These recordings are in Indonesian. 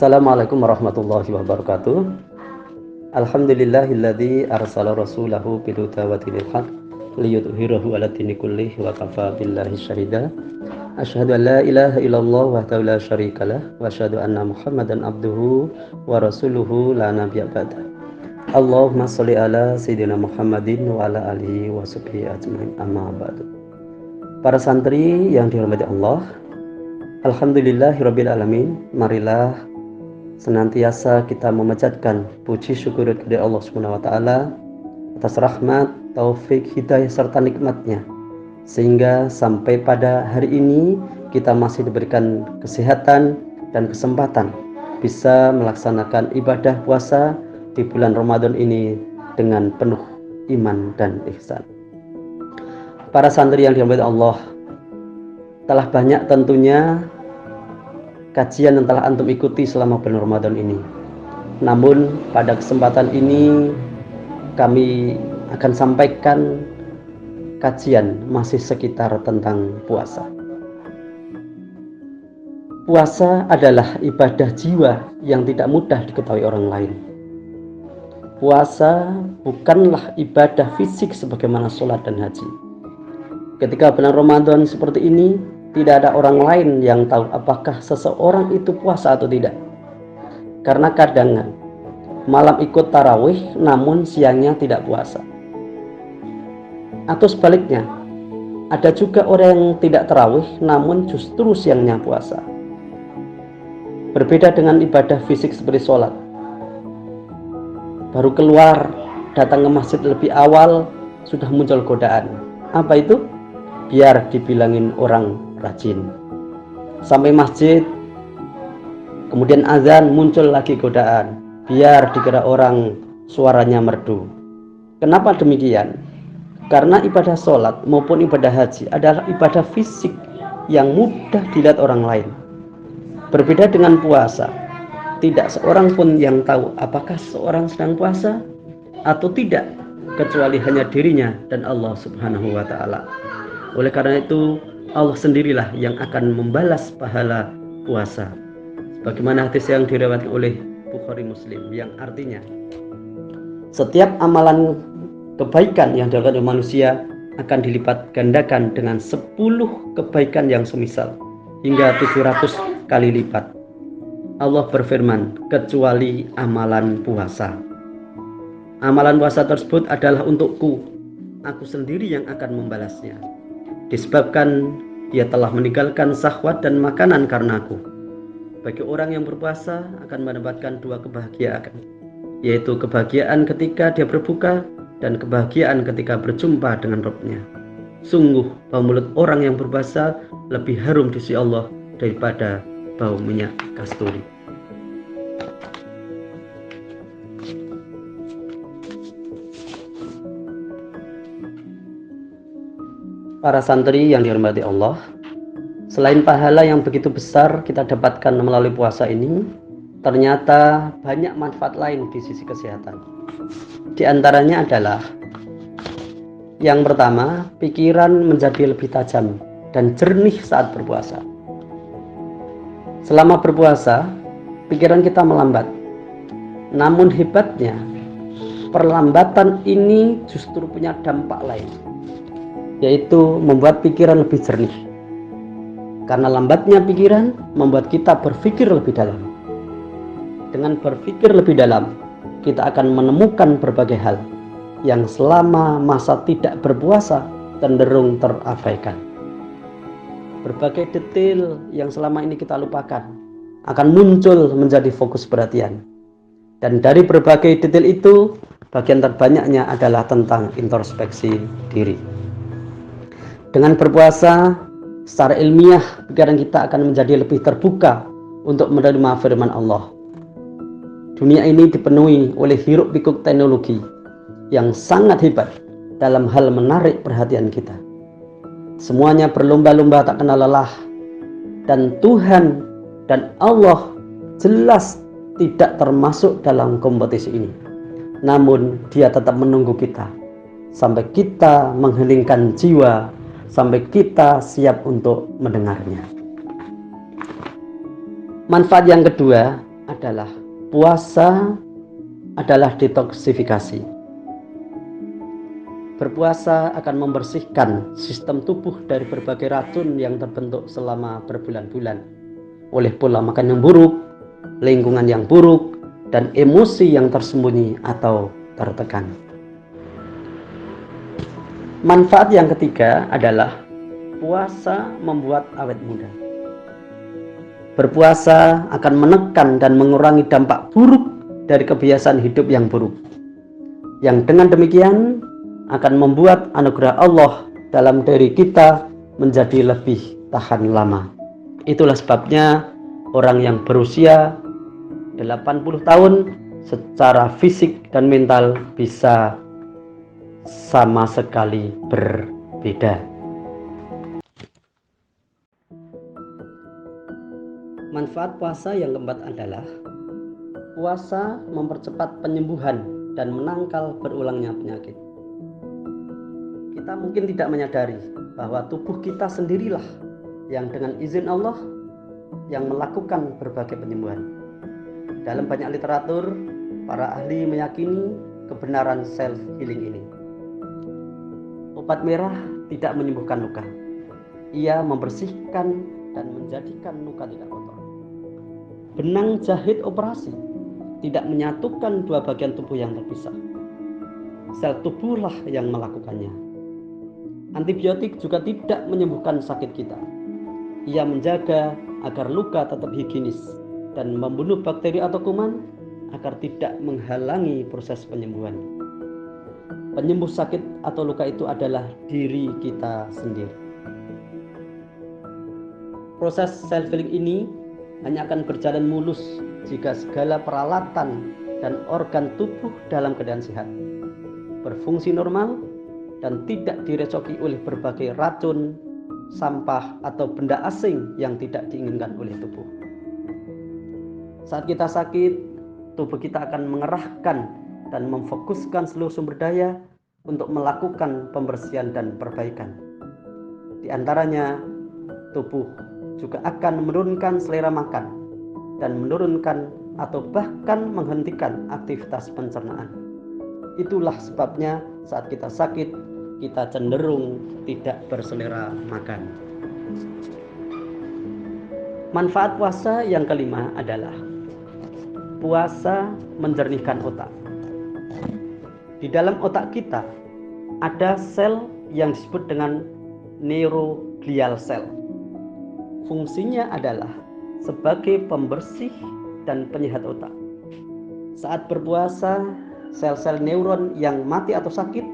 Assalamualaikum warahmatullahi wabarakatuh. Alhamdulillahilladzi arsala rasulahu bil huda wa dinil haq liyudhhirahu 'ala dini kullih wa kafa billahi syahida. Asyhadu an la ilaha illallah wahdahu la syarikalah wa asyhadu anna Muhammadan abduhu wa rasuluhu la nabiyya ba'da. Allahumma shalli ala sayyidina Muhammadin wa ala alihi wa sahbihi ajmain, amma ba'du. Para santri yang dihormati Allah, alhamdulillahirabbil alamin, marilah senantiasa kita memanjatkan puji syukur kepada Allah Subhanahu wa taala atas rahmat, taufik, hidayah serta nikmatnya, sehingga sampai pada hari ini kita masih diberikan kesehatan dan kesempatan bisa melaksanakan ibadah puasa di bulan Ramadan ini dengan penuh iman dan ihsan. Para santri yang dirahmati Allah, telah banyak tentunya kajian yang telah antum ikuti selama bulan Ramadan ini. Namun pada kesempatan ini kami akan sampaikan kajian masih sekitar tentang puasa. Puasa adalah ibadah jiwa yang tidak mudah diketahui orang lain. Puasa bukanlah ibadah fisik sebagaimana sholat dan haji. Ketika bulan Ramadan seperti ini, tidak ada orang lain yang tahu apakah seseorang itu puasa atau tidak. Karena kadang malam ikut tarawih namun siangnya tidak puasa. Atau sebaliknya, ada juga orang yang tidak tarawih namun justru siangnya puasa. Berbeda dengan ibadah fisik seperti sholat. Baru keluar, datang ke masjid lebih awal, sudah muncul godaan. Apa itu? Biar dibilangin orang rajin. Sampai masjid, kemudian azan, muncul lagi godaan, biar dikira orang suaranya merdu. Kenapa demikian? Karena ibadah sholat maupun ibadah haji adalah ibadah fisik yang mudah dilihat orang lain. Berbeda dengan puasa, tidak seorang pun yang tahu apakah seorang sedang puasa atau tidak, kecuali hanya dirinya dan Allah Subhanahu wa ta'ala. Oleh karena itu, Allah sendirilah yang akan membalas pahala puasa. Sebagaimana hadis yang diriwayatkan oleh Bukhari Muslim, yang artinya setiap amalan kebaikan yang dilakukan oleh manusia akan dilipat gandakan dengan 10 kebaikan yang semisal hingga 700 kali lipat. Allah berfirman, kecuali amalan puasa. Amalan puasa tersebut adalah untukku, aku sendiri yang akan membalasnya. Disebabkan dia telah meninggalkan syahwat dan makanan karenaku. Bagi orang yang berpuasa akan mendapatkan 2 kebahagiaan, yaitu kebahagiaan ketika dia berbuka dan kebahagiaan ketika berjumpa dengan Rabb-Nya. Sungguh bau mulut orang yang berpuasa lebih harum di sisi Allah daripada bau minyak kasturi. Para santri yang dihormati Allah, selain pahala yang begitu besar kita dapatkan melalui puasa ini, ternyata banyak manfaat lain di sisi kesehatan. Di antaranya adalah yang pertama, pikiran menjadi lebih tajam dan jernih saat berpuasa. Selama berpuasa, pikiran kita melambat. Namun hebatnya, perlambatan ini justru punya dampak lain, yaitu membuat pikiran lebih jernih. Karena lambatnya pikiran membuat kita berpikir lebih dalam. Dengan berpikir lebih dalam, kita akan menemukan berbagai hal yang selama masa tidak berpuasa cenderung terabaikan. Berbagai detail yang selama ini kita lupakan akan muncul menjadi fokus perhatian. Dan dari berbagai detail itu, bagian terbanyaknya adalah tentang introspeksi diri. Dengan berpuasa, secara ilmiah pikiran kita akan menjadi lebih terbuka untuk menerima firman Allah. Dunia ini dipenuhi oleh hiruk pikuk teknologi yang sangat hebat dalam hal menarik perhatian kita. Semuanya berlomba-lomba tak kenal lelah, dan Tuhan dan Allah jelas tidak termasuk dalam kompetisi ini. Namun dia tetap menunggu kita sampai kita mengheningkan jiwa, sampai kita siap untuk mendengarnya. Manfaat yang kedua adalah puasa adalah detoksifikasi. Berpuasa akan membersihkan sistem tubuh dari berbagai racun yang terbentuk selama berbulan-bulan oleh pola makan yang buruk, lingkungan yang buruk, dan emosi yang tersembunyi atau tertekan. Manfaat yang ketiga adalah puasa membuat awet muda. Berpuasa akan menekan dan mengurangi dampak buruk dari kebiasaan hidup yang buruk, yang dengan demikian akan membuat anugerah Allah dalam diri kita menjadi lebih tahan lama. Itulah sebabnya orang yang berusia 80 tahun secara fisik dan mental bisa sama sekali berbeda. Manfaat puasa yang keempat adalah puasa mempercepat penyembuhan dan menangkal berulangnya penyakit. Kita mungkin tidak menyadari bahwa tubuh kita sendirilah yang dengan izin Allah yang melakukan berbagai penyembuhan. Dalam banyak literatur, para ahli meyakini kebenaran self healing ini. Obat merah tidak menyembuhkan luka. Ia membersihkan dan menjadikan luka tidak kotor. Benang jahit operasi tidak menyatukan dua bagian tubuh yang terpisah. Sel tubuhlah yang melakukannya. Antibiotik juga tidak menyembuhkan sakit kita. Ia menjaga agar luka tetap higienis dan membunuh bakteri atau kuman agar tidak menghalangi proses penyembuhan. Penyembuh sakit atau luka itu adalah diri kita sendiri. Proses self healing ini hanya akan berjalan mulus jika segala peralatan dan organ tubuh dalam keadaan sehat, berfungsi normal, dan tidak direcoki oleh berbagai racun, sampah, atau benda asing yang tidak diinginkan oleh tubuh. Saat kita sakit, tubuh kita akan mengerahkan dan memfokuskan seluruh sumber daya untuk melakukan pembersihan dan perbaikan. Di antaranya, tubuh juga akan menurunkan selera makan dan menurunkan atau bahkan menghentikan aktivitas pencernaan. Itulah sebabnya saat kita sakit, kita cenderung tidak berselera makan. Manfaat puasa yang kelima adalah puasa menjernihkan otak. Di dalam otak kita ada sel yang disebut dengan neuroglial cell. Fungsinya adalah sebagai pembersih dan penyehat otak. Saat berpuasa, sel-sel neuron yang mati atau sakit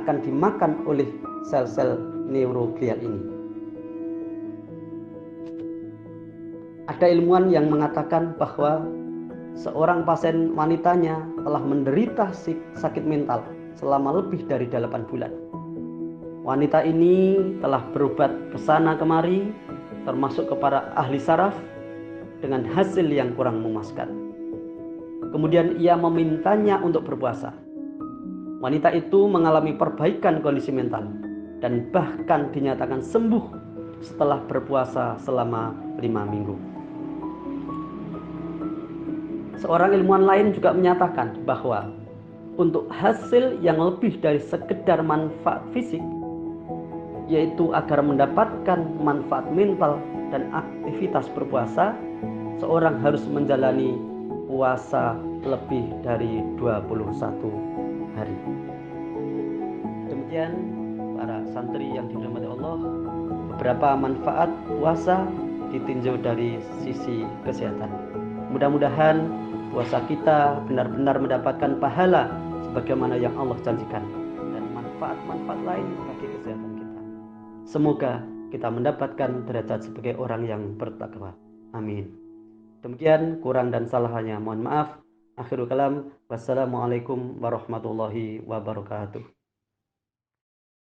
akan dimakan oleh sel-sel neuroglial ini. Ada ilmuwan yang mengatakan bahwa seorang pasien wanitanya telah menderita sakit mental selama lebih dari 8 bulan. Wanita ini telah berobat kesana kemari, termasuk kepada ahli saraf, dengan hasil yang kurang memuaskan. Kemudian ia memintanya untuk berpuasa. Wanita itu mengalami perbaikan kondisi mental dan bahkan dinyatakan sembuh setelah berpuasa selama 5 minggu. Seorang ilmuwan lain juga menyatakan bahwa untuk hasil yang lebih dari sekedar manfaat fisik, yaitu agar mendapatkan manfaat mental dan aktivitas berpuasa, seorang harus menjalani puasa lebih dari 21 hari. Demikian para santri yang dirahmati Allah, beberapa manfaat puasa ditinjau dari sisi kesehatan. Mudah-mudahan puasa kita benar-benar mendapatkan pahala sebagaimana yang Allah janjikan dan manfaat-manfaat lain bagi kesehatan kita. Semoga kita mendapatkan derajat sebagai orang yang bertakwa. Amin. Demikian, kurang dan salahnya mohon maaf. Akhirul kalam, wassalamualaikum warahmatullahi wabarakatuh.